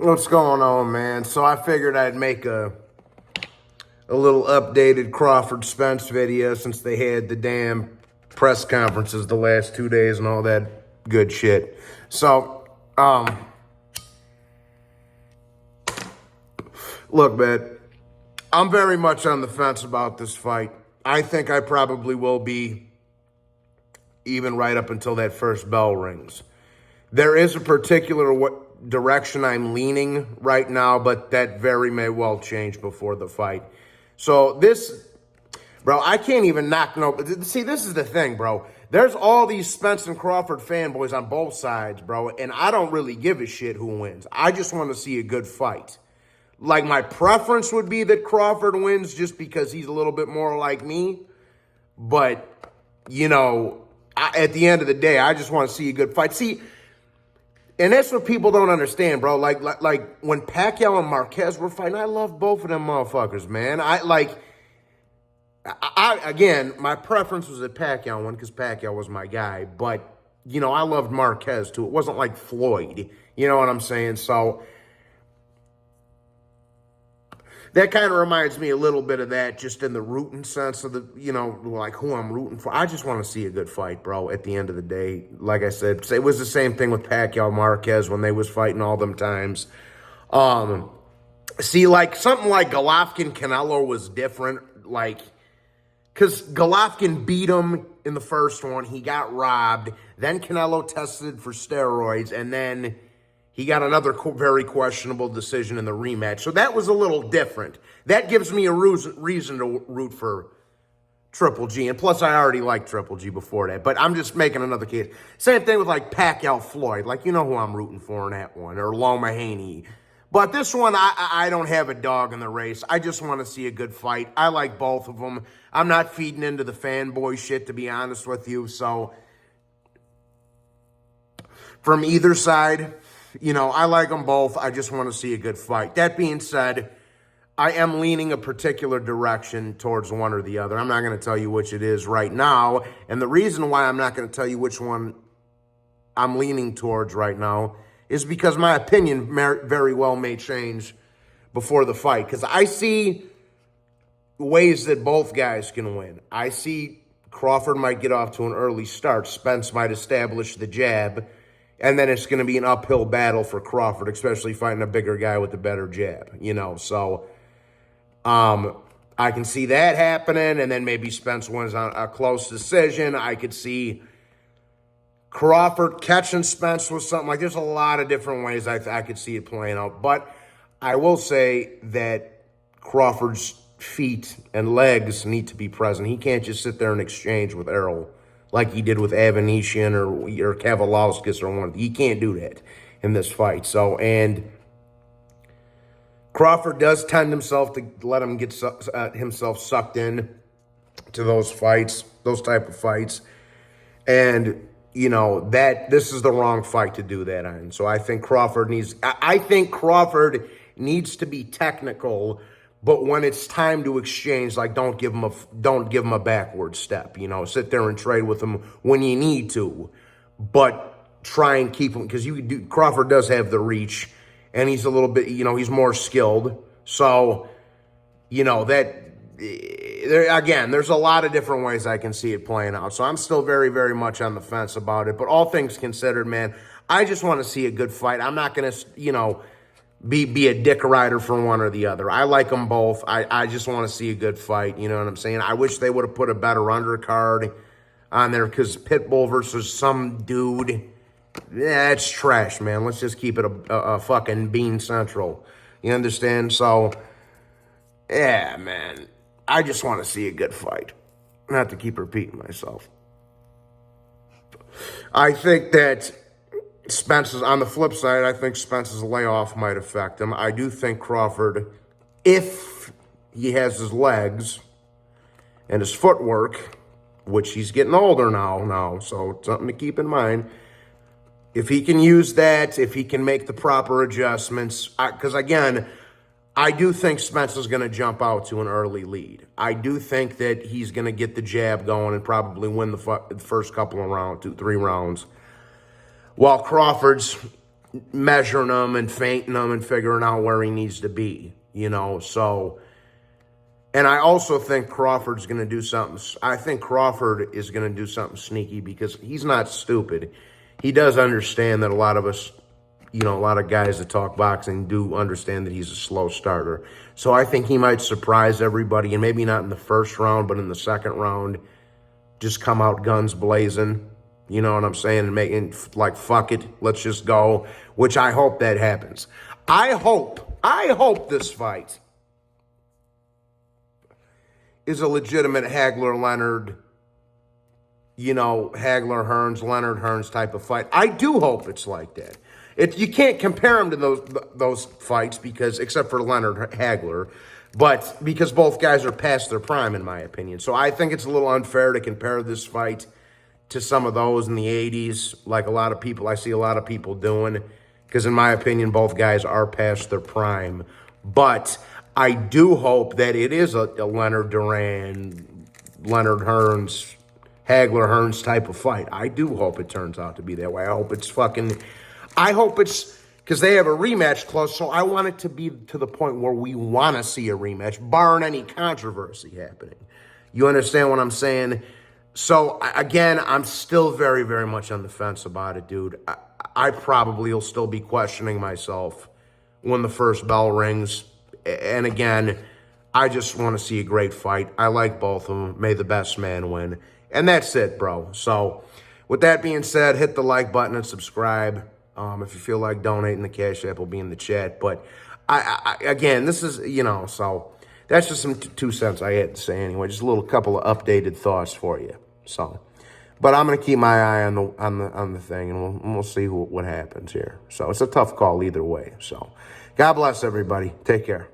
What's going on, man? So I figured I'd make a little updated Crawford Spence video since they had the damn press conferences the last 2 days and all that good shit. So, look, man, I'm very much on the fence about this fight. I think I probably will be even right up until that first bell rings. There is a particular direction I'm leaning right now, but that very may well change before the fight. So this, bro, I can't even knock no. See, this is the thing, bro. There's all these Spence and Crawford fanboys on both sides, bro, and I don't really give a shit who wins. I just want to see a good fight. Like, my preference would be that Crawford wins just because he's a little bit more like me. But, at the end of the day, I just want to see a good fight. See, and that's what people don't understand, bro. Like when Pacquiao and Marquez were fighting, I love both of them motherfuckers, man. Again, my preference was that Pacquiao won because Pacquiao was my guy. But, I loved Marquez too. It wasn't like Floyd. You know what I'm saying? So that kind of reminds me a little bit of that, just in the rooting sense of the, like who I'm rooting for. I just want to see a good fight, bro, at the end of the day. Like I said, it was the same thing with Pacquiao Marquez when they was fighting all them times. See, like, something like Golovkin-Canelo was different, because Golovkin beat him in the first one. He got robbed. Then Canelo tested for steroids, and then he got another very questionable decision in the rematch. So that was a little different. That gives me a reason to root for Triple G. And plus, I already liked Triple G before that. But I'm just making another case. Same thing with, like, Pacquiao Floyd. Like, you know who I'm rooting for in that one. Or Loma Haney. But this one, I don't have a dog in the race. I just want to see a good fight. I like both of them. I'm not feeding into the fanboy shit, to be honest with you. So, from either side, I like them both. I just want to see a good fight. That being said, I am leaning a particular direction towards one or the other. I'm not going to tell you which it is right now. And the reason why I'm not going to tell you which one I'm leaning towards right now is because my opinion very well may change before the fight. Because I see ways that both guys can win. I see Crawford might get off to an early start. Spence might establish the jab. And then it's going to be an uphill battle for Crawford, especially fighting a bigger guy with a better jab, So I can see that happening, and then maybe Spence wins on a close decision. I could see Crawford catching Spence with something. Like, there's a lot of different ways I could see it playing out. But I will say that Crawford's feet and legs need to be present. He can't just sit there and exchange with Errol like he did with Avanesyan or Kavalauskas or one. He can't do that in this fight. So, and Crawford does tend himself to let him get himself sucked in to those fights, those type of fights. And, this is the wrong fight to do that on. So I think Crawford needs to be technical, but when it's time to exchange, like, don't give him a backward step. Sit there and trade with him when you need to, but try and keep him, because Crawford does have the reach, and he's a little bit, he's more skilled. So, there's a lot of different ways I can see it playing out. So I'm still very, very much on the fence about it. But all things considered, man, I just want to see a good fight. I'm not going to, be a dick rider for one or the other. I like them both. I just want to see a good fight. You know what I'm saying? I wish they would have put a better undercard on there, because Pitbull versus some dude, yeah, it's trash, man. Let's just keep it a fucking Bean Central. You understand? So, yeah, man. I just want to see a good fight. Not to keep repeating myself. I think that Spence's, on the flip side, I think Spence's layoff might affect him. I do think Crawford, if he has his legs and his footwork, which he's getting older now, so something to keep in mind. If he can use that, if he can make the proper adjustments, because again, I do think Spence is going to jump out to an early lead. I do think that he's going to get the jab going and probably win the first couple of rounds, 2-3 rounds. While Crawford's measuring him and feinting him and figuring out where he needs to be, so. And I also think Crawford's going to do something. I think Crawford is going to do something sneaky because he's not stupid. He does understand that a lot of us, a lot of guys that talk boxing do understand that he's a slow starter. So I think he might surprise everybody, and maybe not in the first round, but in the second round, just come out guns blazing. You know what I'm saying? And making like, fuck it, let's just go, which I hope that happens. I hope this fight is a legitimate Hagler-Leonard, Hagler-Hearns, Leonard-Hearns type of fight. I do hope it's like that. You can't compare them to those fights except for Leonard Hagler, but because both guys are past their prime, in my opinion. So I think it's a little unfair to compare this fight to some of those in the 80s, like I see a lot of people doing, because in my opinion, both guys are past their prime. But I do hope that it is a Leonard Duran, Leonard Hearns, Hagler-Hearns type of fight. I do hope it turns out to be that way. I hope it's because they have a rematch clause, so I want it to be to the point where we want to see a rematch, barring any controversy happening. You understand what I'm saying? So, again, I'm still very, very much on the fence about it, dude. I probably will still be questioning myself when the first bell rings. And again, I just want to see a great fight. I like both of them. May the best man win. And that's it, bro. So, with that being said, hit the like button and subscribe. If you feel like donating, the Cash App will be in the chat. But, again, this is, so that's just some 2 cents I had to say anyway. Just a couple of updated thoughts for you. So, but I'm going to keep my eye on the thing, and we'll see what happens here. So, it's a tough call either way. So, God bless everybody. Take care.